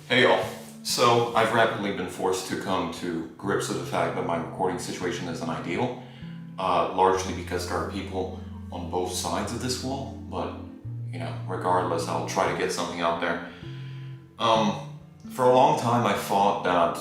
Hey y'all. So I've rapidly been forced to come to grips with the fact that my recording situation isn't ideal, largely because there are people on both sides of this wall, but regardless, I'll try to get something out there. Um, for a long time I thought that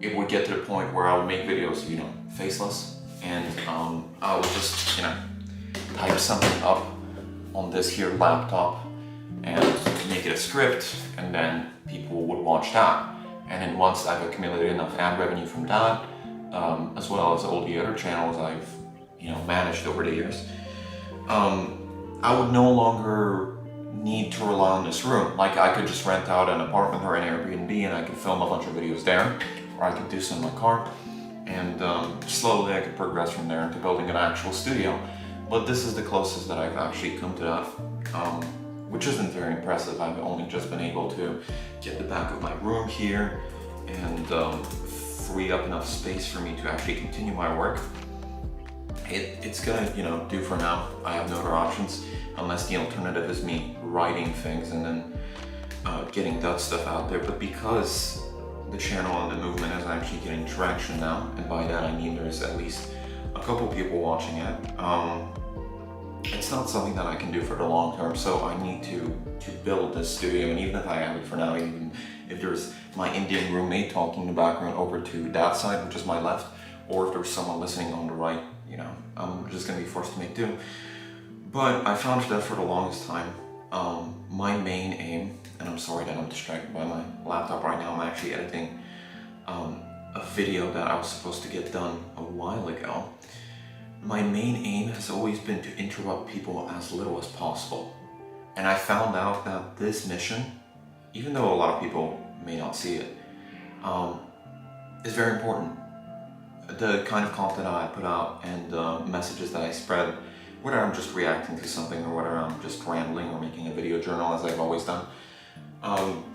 it would get to the point where I would make videos, faceless, and I would just, type something up on this here laptop and make it a script, and then people would watch that. And then once I've accumulated enough ad revenue from that, as well as all the other channels I've managed over the years, I would no longer need to rely on this room. Like I could just rent out an apartment or an Airbnb and I could film a bunch of videos there, or I could do some in my car, and slowly I could progress from there into building an actual studio. But this is the closest that I've actually come to that, which isn't very impressive. I've only just been able to get the back of my room here and free up enough space for me to actually continue my work. It's gonna, do for now. I have no other options unless the alternative is me writing things and then getting that stuff out there. But because the channel and the movement is actually getting traction now, and by that I mean there's at least a couple people watching it, it's not something that I can do for the long term, so I need to build this studio. And even if I have it for now, even if there's my Indian roommate talking in the background over to that side, which is my left, or if there's someone listening on the right, I'm just gonna be forced to make do. But I found that for the longest time, my main aim, and I'm sorry that I'm distracted by my laptop right now, I'm actually editing a video that I was supposed to get done a while ago. My main aim has always been to interrupt people as little as possible. And I found out that this mission, even though a lot of people may not see it, is very important. The kind of content I put out and the messages that I spread, whether I'm just reacting to something or whether I'm just rambling or making a video journal as I've always done,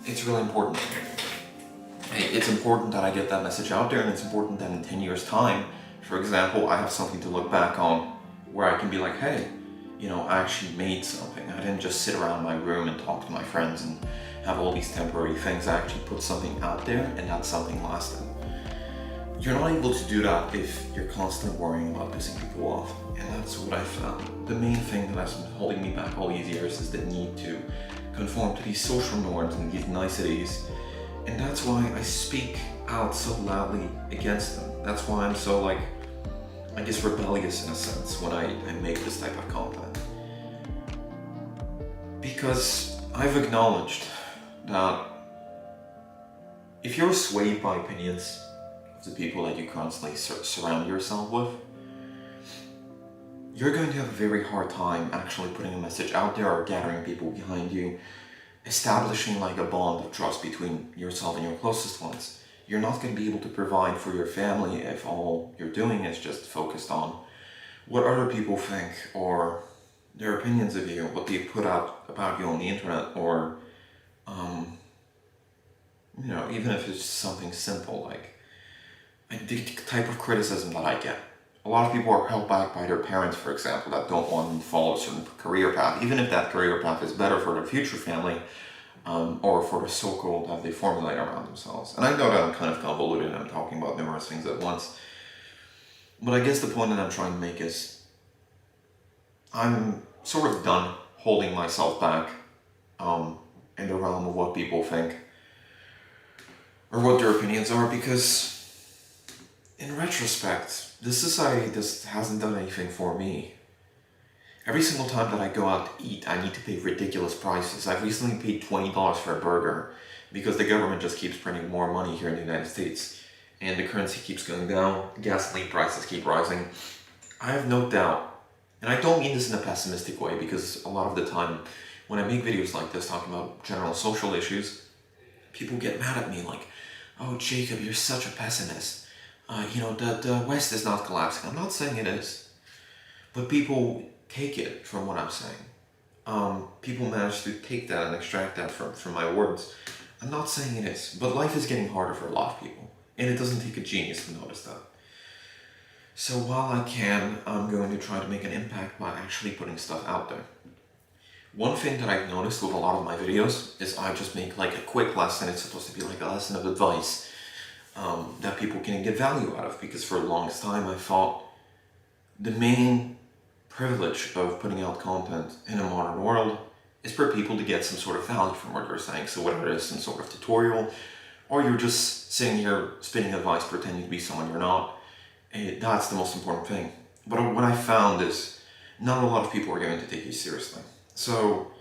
it's really important. It's important that I get that message out there, and it's important that in 10 years' time, for example, I have something to look back on where I can be like, hey, I actually made something. I didn't just sit around my room and talk to my friends and have all these temporary things. I actually put something out there, and that something lasted. You're not able to do that if you're constantly worrying about pissing people off. And that's what I found. The main thing that has been holding me back all these years is the need to conform to these social norms and these niceties. And that's why I speak out so loudly against them. That's why I'm so, rebellious in a sense when I make this type of content. Because I've acknowledged that if you're swayed by opinions of the people that you constantly surround yourself with, you're going to have a very hard time actually putting a message out there or gathering people behind you, establishing a bond of trust between yourself and your closest ones. You're not going to be able to provide for your family if all you're doing is just focused on what other people think or their opinions of you, what they put out about you on the internet, or even if it's something simple like the type of criticism that I get. A lot of people are held back by their parents, for example, that don't want them to follow a certain career path, even if that career path is better for their future family, or for the circle that they formulate around themselves. And I know that I'm kind of convoluted and I'm talking about numerous things at once, but I guess the point that I'm trying to make is I'm sort of done holding myself back in the realm of what people think or what their opinions are, because in retrospect, this society just hasn't done anything for me. Every single time that I go out to eat, I need to pay ridiculous prices. I've recently paid $20 for a burger because the government just keeps printing more money here in the United States, and the currency keeps going down, gasoline prices keep rising. I have no doubt, and I don't mean this in a pessimistic way, because a lot of the time when I make videos like this talking about general social issues, people get mad at me like, oh Jacob, you're such a pessimist. The West is not collapsing. I'm not saying it is, but people take it from what I'm saying. People manage to take that and extract that from my words. I'm not saying it is, but life is getting harder for a lot of people, and it doesn't take a genius to notice that. So while I can, I'm going to try to make an impact by actually putting stuff out there. One thing that I've noticed with a lot of my videos is I just make like a quick lesson. It's supposed to be like a lesson of advice that people can get value out of, because for the longest time I thought the main privilege of putting out content in a modern world is for people to get some sort of value from what you're saying. So whether it is some sort of tutorial, or you're just sitting here spitting advice pretending to be someone you're not, that's the most important thing. But what I found is not a lot of people are going to take you seriously. So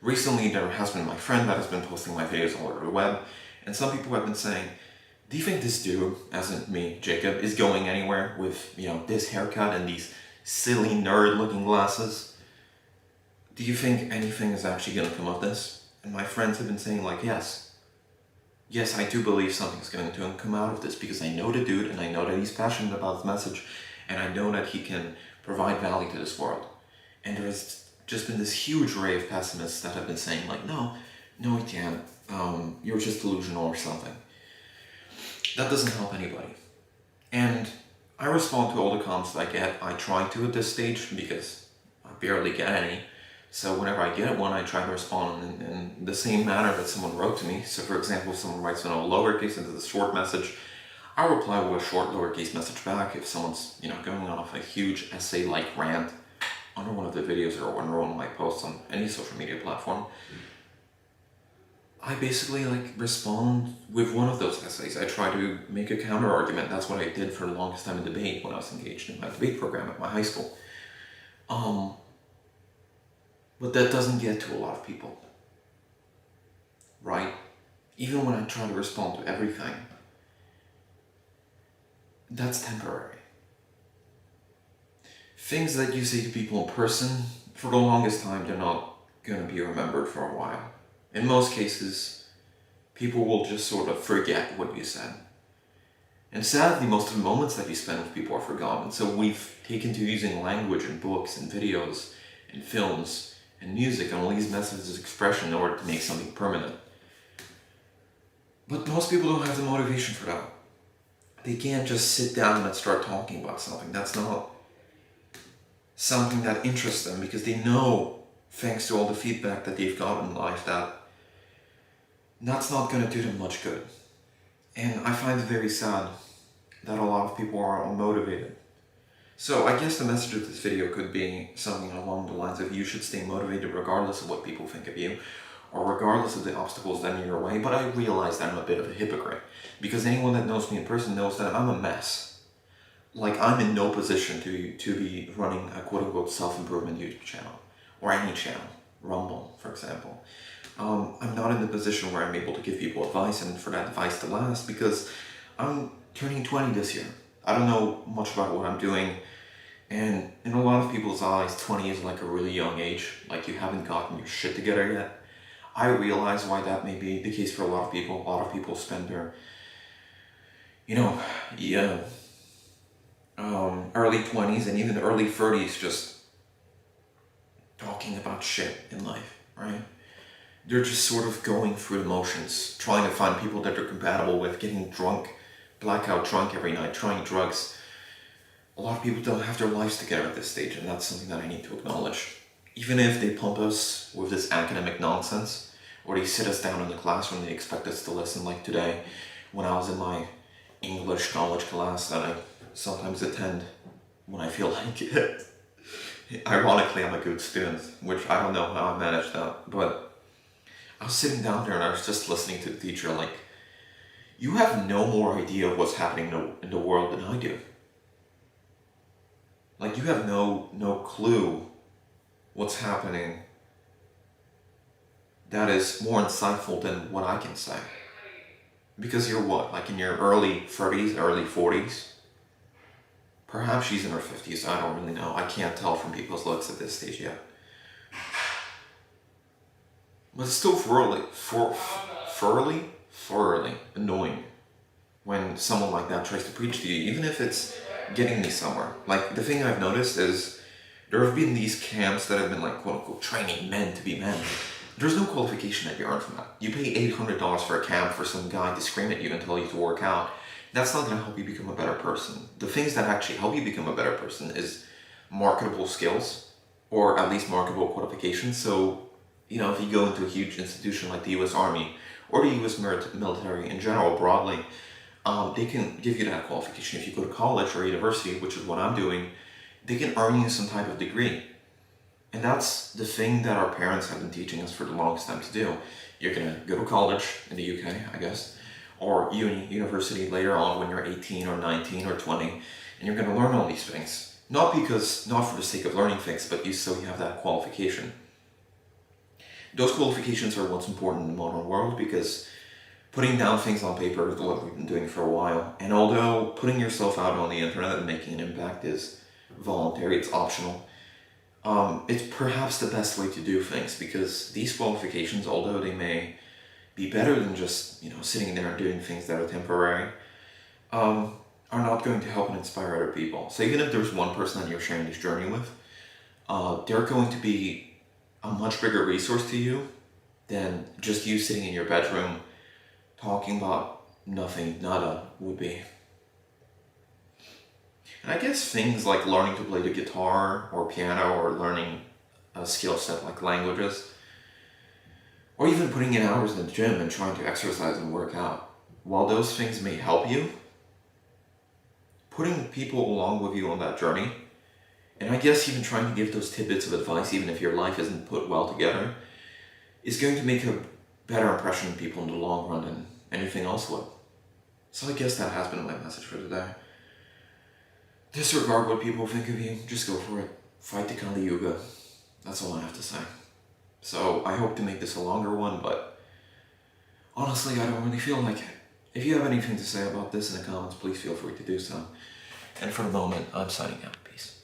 recently there has been my friend that has been posting my videos all over the web, and some people have been saying, do you think this dude, as in me, Jacob, is going anywhere with, this haircut and these silly nerd-looking glasses? Do you think anything is actually going to come of this? And my friends have been saying like, yes. Yes, I do believe something's going to come out of this, because I know the dude, and I know that he's passionate about his message, and I know that he can provide value to this world. And there has just been this huge array of pessimists that have been saying like, no, he can't. You're just delusional or something. That doesn't help anybody. And I respond to all the comments that I get. I try to at this stage, because I barely get any. So whenever I get one, I try to respond in the same manner that someone wrote to me. So for example, if someone writes in a lowercase into the short message, I'll reply with a short lowercase message back. If someone's going off a huge essay-like rant under one of the videos or under one of my posts on any social media platform, I basically respond with one of those essays. I try to make a counter argument. That's what I did for the longest time in debate when I was engaged in my debate program at my high school. But that doesn't get to a lot of people, right? Even when I try to respond to everything, that's temporary. Things that you say to people in person, for the longest time, they're not going to be remembered for a while. In most cases, people will just sort of forget what you said. And sadly, most of the moments that you spend with people are forgotten. So we've taken to using language in books and videos and films and music and all these methods of expression in order to make something permanent. But most people don't have the motivation for that. They can't just sit down and start talking about something. That's not something that interests them, because they know, thanks to all the feedback that they've got in life, that's not going to do them much good. And I find it very sad that a lot of people are unmotivated. So I guess the message of this video could be something along the lines of, you should stay motivated regardless of what people think of you, or regardless of the obstacles that are in your way. But I realize that I'm a bit of a hypocrite, because anyone that knows me in person knows that I'm a mess. I'm in no position to be running a quote-unquote self-improvement YouTube channel, or any channel, Rumble, for example. I'm not in the position where I'm able to give people advice, and for that advice to last, because I'm turning 20 this year. I don't know much about what I'm doing, and in a lot of people's eyes, 20 is like a really young age, like you haven't gotten your shit together yet. I realize why that may be the case for a lot of people. A lot of people spend their, early 20s and even early 30s just talking about shit in life, right? They're just sort of going through the motions, trying to find people that they're compatible with, getting drunk, blackout drunk every night, trying drugs. A lot of people don't have their lives together at this stage, and that's something that I need to acknowledge. Even if they pump us with this academic nonsense, or they sit us down in the classroom, they expect us to listen, like today, when I was in my English college class that I sometimes attend when I feel like it. Ironically, I'm a good student, which I don't know how I managed that, but I was sitting down there and I was just listening to the teacher like, you have no more idea of what's happening in the world than I do. Like, you have no clue what's happening that is more insightful than what I can say. Because you're what, like in your early 30s, early 40s? Perhaps she's in her 50s, I don't really know. I can't tell from people's looks at this stage yet. But it's still thoroughly annoying when someone like that tries to preach to you, even if it's getting me somewhere. Like, the thing I've noticed is there have been these camps that have been like, quote unquote, training men to be men. There's no qualification that you earn from that. You pay $800 for a camp for some guy to scream at you and tell you to work out. That's not going to help you become a better person. The things that actually help you become a better person is marketable skills, or at least marketable qualifications. So if you go into a huge institution like the U.S. Army or the U.S. military in general, broadly, they can give you that qualification. If you go to college or university, which is what I'm doing, they can earn you some type of degree. And that's the thing that our parents have been teaching us for the longest time to do. You're going to go to college in the UK, I guess, or university later on when you're 18 or 19 or 20, and you're going to learn all these things. Not for the sake of learning things, but so you have that qualification. Those qualifications are what's important in the modern world, because putting down things on paper is what we've been doing for a while. And although putting yourself out on the internet and making an impact is voluntary, it's optional, it's perhaps the best way to do things, because these qualifications, although they may be better than just sitting there and doing things that are temporary, are not going to help and inspire other people. So even if there's one person that you're sharing this journey with, they're going to be a much bigger resource to you than just you sitting in your bedroom talking about nothing, nada, would be. And I guess things like learning to play the guitar or piano, or learning a skill set like languages, or even putting in hours in the gym and trying to exercise and work out, while those things may help you, putting people along with you on that journey, and I guess even trying to give those tidbits of advice, even if your life isn't put well together, is going to make a better impression on people in the long run than anything else would. So I guess that has been my message for today. Disregard what people think of you, just go for it. Fight the Kali Yuga. That's all I have to say. So I hope to make this a longer one, but honestly, I don't really feel like it. If you have anything to say about this in the comments, please feel free to do so. And for the moment, I'm signing out. Peace.